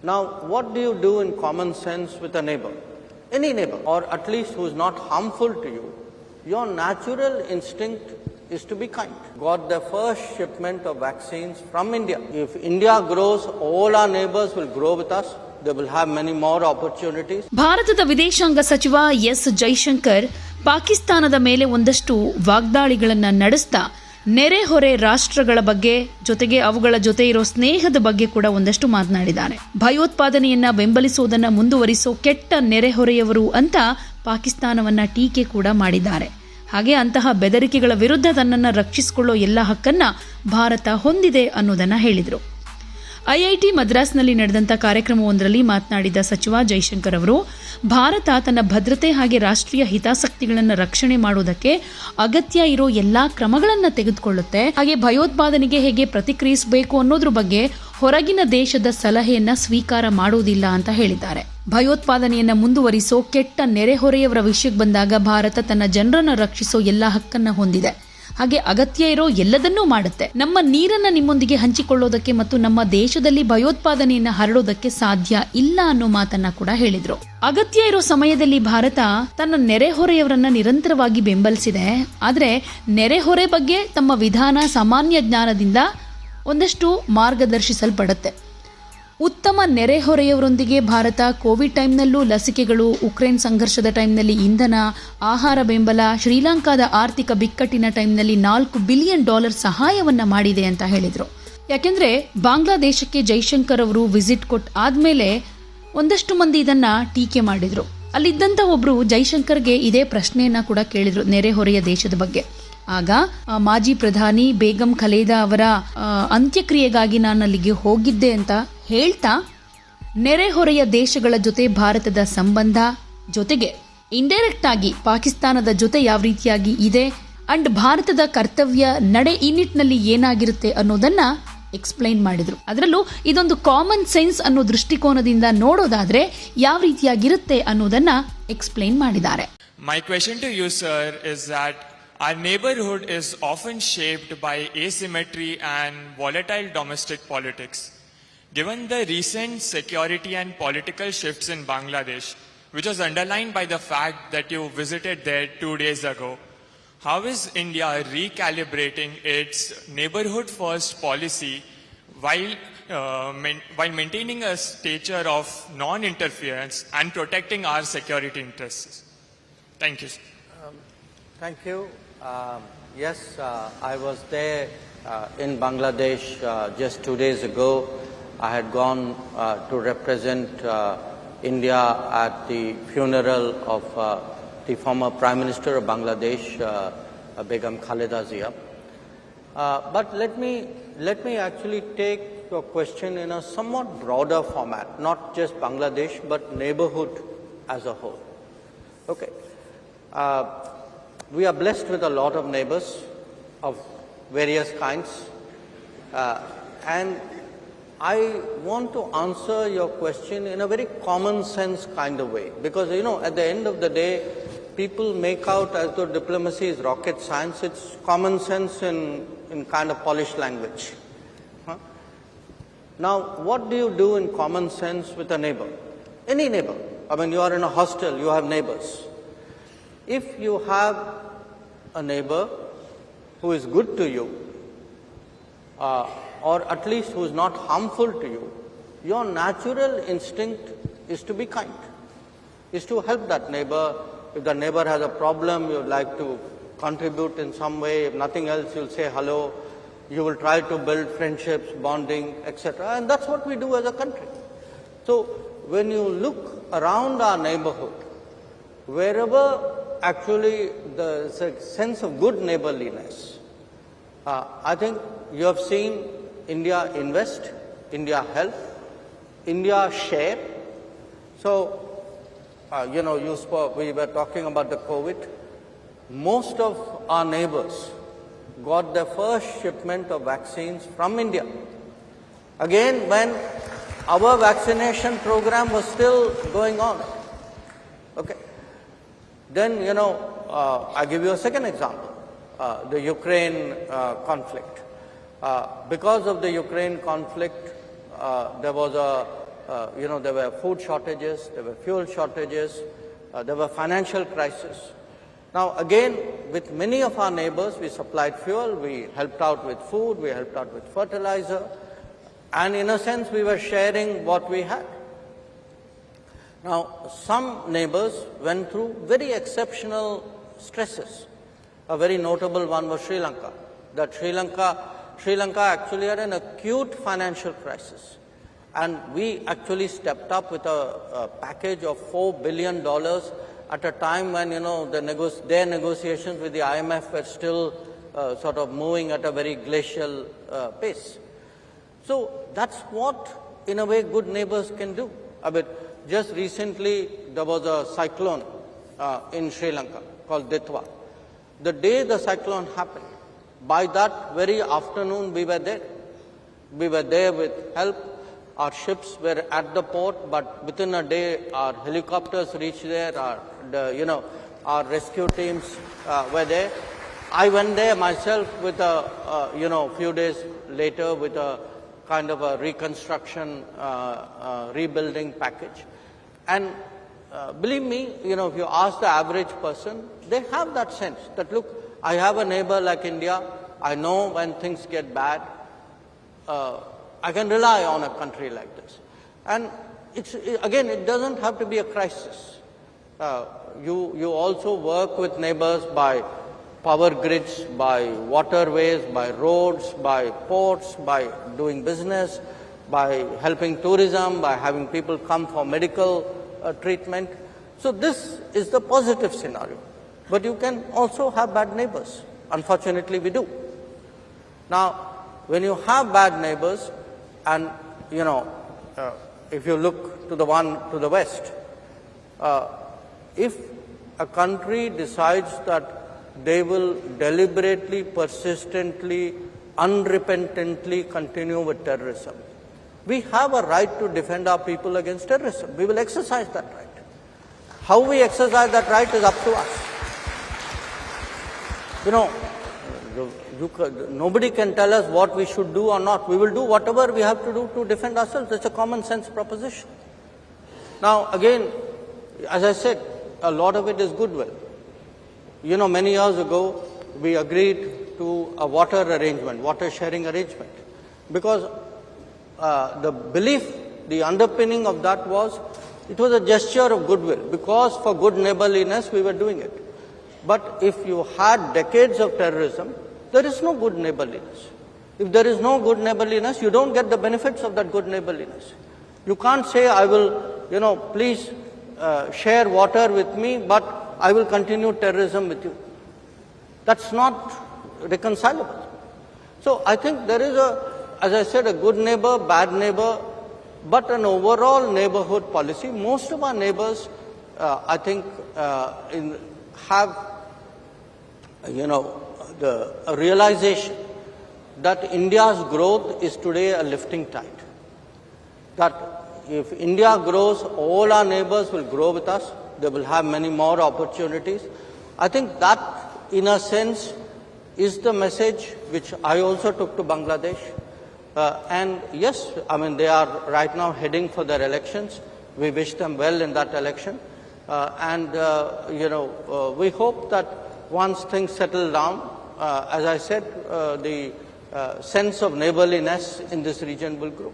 Now, what do you do in common sense with a neighbor? Any neighbor, or at least who is not harmful to you. Your natural instinct is to be kind. Got the first shipment of vaccines from India. If India grows, all our neighbors will grow with us. They will have many more opportunities. ಭಾರತದ ವಿದೇಶಾಂಗ ಸಚಿವ S Jaishankar ಪಾಕಿಸ್ತಾನದ ಮೇಲೆ ಒಂದಷ್ಟು ವಾಗ್ದಾಳಿಗಳನ್ನು ನಡೆಸ್ತಾ ನೆರೆಹೊರೆ ರಾಷ್ಟ್ರಗಳ ಬಗ್ಗೆ ಜೊತೆಗೆ ಅವುಗಳ ಜೊತೆ ಇರೋ ಸ್ನೇಹದ ಬಗ್ಗೆ ಕೂಡ ಒಂದಷ್ಟು ಮಾತನಾಡಿದ್ದಾರೆ. ಭಯೋತ್ಪಾದನೆಯನ್ನ ಬೆಂಬಲಿಸುವುದನ್ನು ಮುಂದುವರಿಸೋ ಕೆಟ್ಟ ನೆರೆಹೊರೆಯವರು ಅಂತ ಪಾಕಿಸ್ತಾನವನ್ನ ಟೀಕೆ ಕೂಡ ಮಾಡಿದ್ದಾರೆ. ಹಾಗೆ ಅಂತಹ ಬೆದರಿಕೆಗಳ ವಿರುದ್ಧ ತನ್ನನ್ನು ರಕ್ಷಿಸಿಕೊಳ್ಳೋ ಎಲ್ಲ ಹಕ್ಕನ್ನ ಭಾರತ ಹೊಂದಿದೆ ಅನ್ನೋದನ್ನ ಹೇಳಿದರು. ಐಐಟಿ ಮದ್ರಾಸ್ನಲ್ಲಿ ನಡೆದಂಥ ಕಾರ್ಯಕ್ರಮವೊಂದರಲ್ಲಿ ಮಾತನಾಡಿದ ಸಚಿವ ಜೈಶಂಕರ್ ಅವರು, ಭಾರತ ತನ್ನ ಭದ್ರತೆ ಹಾಗೆ ರಾಷ್ಟ್ರೀಯ ಹಿತಾಸಕ್ತಿಗಳನ್ನು ರಕ್ಷಣೆ ಮಾಡುವುದಕ್ಕೆ ಅಗತ್ಯ ಇರೋ ಎಲ್ಲಾ ಕ್ರಮಗಳನ್ನು ತೆಗೆದುಕೊಳ್ಳುತ್ತೆ. ಹಾಗೆ ಭಯೋತ್ಪಾದನೆಗೆ ಹೇಗೆ ಪ್ರತಿಕ್ರಿಯಿಸಬೇಕು ಅನ್ನೋದ್ರ ಬಗ್ಗೆ ಹೊರಗಿನ ದೇಶದ ಸಲಹೆಯನ್ನ ಸ್ವೀಕಾರ ಮಾಡುವುದಿಲ್ಲ ಅಂತ ಹೇಳಿದ್ದಾರೆ. ಭಯೋತ್ಪಾದನೆಯನ್ನ ಮುಂದುವರಿಸೋ ಕೆಟ್ಟ ನೆರೆಹೊರೆಯವರ ವಿಷಯಕ್ಕೆ ಬಂದಾಗ ಭಾರತ ತನ್ನ ಜನರನ್ನು ರಕ್ಷಿಸೋ ಎಲ್ಲಾ ಹಕ್ಕನ್ನ ಹೊಂದಿದೆ. ಹಾಗೆ ಅಗತ್ಯ ಇರೋ ಎಲ್ಲದನ್ನೂ ಮಾಡುತ್ತೆ. ನಮ್ಮ ನೀರನ್ನ ನಿಮ್ಮೊಂದಿಗೆ ಹಂಚಿಕೊಳ್ಳೋದಕ್ಕೆ ಮತ್ತು ನಮ್ಮ ದೇಶದಲ್ಲಿ ಭಯೋತ್ಪಾದನೆಯನ್ನ ಹರಡೋದಕ್ಕೆ ಸಾಧ್ಯ ಇಲ್ಲ ಅನ್ನೋ ಮಾತನ್ನ ಕೂಡ ಹೇಳಿದ್ರು. ಅಗತ್ಯ ಇರೋ ಸಮಯದಲ್ಲಿ ಭಾರತ ತನ್ನ ನೆರೆಹೊರೆಯವರನ್ನ ನಿರಂತರವಾಗಿ ಬೆಂಬಲಿಸಿದೆ. ಆದ್ರೆ ನೆರೆಹೊರೆ ಬಗ್ಗೆ ತಮ್ಮ ವಿಧಾನ ಸಾಮಾನ್ಯ ಜ್ಞಾನದಿಂದ ಒಂದಷ್ಟು ಮಾರ್ಗದರ್ಶಿಸಲ್ಪಡುತ್ತೆ. ಉತ್ತಮ ನೆರೆಹೊರೆಯವರೊಂದಿಗೆ ಭಾರತ ಕೋವಿಡ್ ಟೈಮ್ನಲ್ಲೂ ಲಸಿಕೆಗಳು, ಉಕ್ರೇನ್ ಸಂಘರ್ಷದ ಟೈಮ್ನಲ್ಲಿ ಇಂಧನ, ಆಹಾರ ಬೆಂಬಲ, ಶ್ರೀಲಂಕಾದ ಆರ್ಥಿಕ ಬಿಕ್ಕಟ್ಟಿನ ಟೈಮ್ನಲ್ಲಿ $4 ಬಿಲಿಯನ್ ಸಹಾಯವನ್ನ ಮಾಡಿದೆ ಅಂತ ಹೇಳಿದ್ರು. ಯಾಕೆಂದ್ರೆ ಬಾಂಗ್ಲಾದೇಶಕ್ಕೆ ಜೈಶಂಕರ್ ಅವರು ವಿಸಿಟ್ ಕೊಟ್ಟು ಆದ್ಮೇಲೆ ಒಂದಷ್ಟು ಮಂದಿ ಇದನ್ನ ಟೀಕೆ ಮಾಡಿದ್ರು. ಅಲ್ಲಿದ್ದಂತ ಒಬ್ರು ಜೈಶಂಕರ್ಗೆ ಇದೇ ಪ್ರಶ್ನೆಯನ್ನ ಕೂಡ ಕೇಳಿದ್ರು ನೆರೆಹೊರೆಯ ದೇಶದ ಬಗ್ಗೆ. ಆಗ ಮಾಜಿ ಪ್ರಧಾನಿ ಬೇಗಂ ಖಲೇದಾ ಅವರ ಅಂತ್ಯಕ್ರಿಯೆಗಾಗಿ ನಾನು ಅಲ್ಲಿಗೆ ಹೋಗಿದ್ದೆ ಅಂತ ಹೇಳ್ತಾ ನೆರೆಹೊರೆಯ ದೇಶಗಳ ಜೊತೆ ಭಾರತದ ಸಂಬಂಧ ಜೊತೆಗೆ ಇಂಡೈರೆಕ್ಟ್ ಆಗಿ ಪಾಕಿಸ್ತಾನದ ಜೊತೆ ಯಾವ ರೀತಿಯಾಗಿ ಇದೆ ಅಂಡ್ ಭಾರತದ ಕರ್ತವ್ಯ ನಡೆ ಈ ನಿಟ್ಟಿನಲ್ಲಿ ಏನಾಗಿರುತ್ತೆ ಅನ್ನೋದನ್ನ ಎಕ್ಸ್ಪ್ಲೈನ್ ಮಾಡಿದ್ರು. ಅದರಲ್ಲೂ ಇದೊಂದು ಕಾಮನ್ ಸೆನ್ಸ್ ಅನ್ನೋ ದೃಷ್ಟಿಕೋನದಿಂದ ನೋಡೋದಾದ್ರೆ ಯಾವ ರೀತಿಯಾಗಿರುತ್ತೆ ಅನ್ನೋದನ್ನ ಎಕ್ಸ್ಪ್ಲೈನ್ ಮಾಡಿದ್ದಾರೆ. My question to you, sir, is that our neighborhood is often shaped by asymmetry and volatile domestic politics. Given the recent security and political shifts in Bangladesh, which was underlined by the fact that you visited there 2 days ago, how is India recalibrating its neighborhood first policy while maintaining a stature of non-interference and protecting our security interests? Thank you. Thank you. Yes, I was there in Bangladesh just 2 days ago. I had gone to represent India at the funeral of the former Prime Minister of Bangladesh, Begum Khaleda Zia. But let me actually take your question in a somewhat broader format, not just Bangladesh, but neighborhood as a whole. Okay. We are blessed with a lot of neighbors of various kinds, and I want to answer your question in a very common sense kind of way, because at the end of the day people make out as though diplomacy is rocket science. It's common sense in kind of polished language. Now, what do you do in common sense with a neighbor? Any neighbor. I mean, you are in a hostel, you have neighbors. If you have a neighbor who is good to you, or at least who is not harmful to you, your natural instinct is to be kind, is to help that neighbor. If the neighbor has a problem, you would like to contribute in some way. If nothing else, you'll say hello. You will try to build friendships, bonding, etc. And that's what we do as a country. So when you look around our neighborhood, wherever actually there's a sense of good neighborliness, I think you have seen India invest, India help, India share. So, we were talking about the COVID. Most of our neighbors got their first shipment of vaccines from India. Again, when our vaccination program was still going on. Okay. Then, I give you a second example, the Ukraine conflict. Because of the Ukraine conflict, there was a there were food shortages, there were fuel shortages, there were financial crises. Now again, with many of our neighbors, we supplied fuel, we helped out with food, we helped out with fertilizer, and in a sense we were sharing what we had. Now some neighbors went through very exceptional stresses. A very notable one was Sri Lanka. That Sri Lanka actually had an acute financial crisis. And we actually stepped up with a package of $4 billion at a time when, their negotiations with the IMF were still sort of moving at a very glacial pace. So that's what, in a way, good neighbors can do. I mean, just recently, there was a cyclone in Sri Lanka called Ditwa. The day the cyclone happened, by that very afternoon, we were there. We were there with help. Our ships were at the port, but within a day, our helicopters reached there. Our rescue teams were there. I went there myself with a few days later with a kind of a reconstruction, rebuilding package. And believe me, if you ask the average person, they have that sense that, look, I have a neighbor like India. I know when things get bad, I can rely on a country like this. And it doesn't have to be a crisis. You also work with neighbors by power grids, by waterways, by roads, by ports, by doing business, by helping tourism, by having people come for medical treatment. So this is the positive scenario. But you can also have bad neighbors. Unfortunately, we do. Now, when you have bad neighbors, and if you look to the one to the west, if a country decides that they will deliberately, persistently, unrepentantly continue with terrorism, we have a right to defend our people against terrorism. We will exercise that right. How we exercise that right is up to us. Nobody can tell us what we should do or not. We will do whatever we have to do to defend ourselves. It's a common sense proposition. Now, again, as I said, a lot of it is goodwill. Many years ago, we agreed to a water sharing arrangement, because the belief, the underpinning of that was, it was a gesture of goodwill, because for good neighborliness we were doing it. But if you had decades of terrorism, there is no good neighborliness. If there is no good neighborliness, you don't get the benefits of that good neighborliness. You can't say, I will, please share water with me, but I will continue terrorism with you. That's not reconcilable. So I think there is as I said, a good neighbor, bad neighbor, but an overall neighborhood policy. Most of our neighbors, I think, have, the realization that India's growth is today a lifting tide. That if India grows, all our neighbors will grow with us. They will have many more opportunities. I think that, in a sense, is the message which I also took to Bangladesh. And yes, they are right now heading for their elections. We wish them well in that election. We hope that once things settle down, as I said, the sense of neighborliness in this region will grow.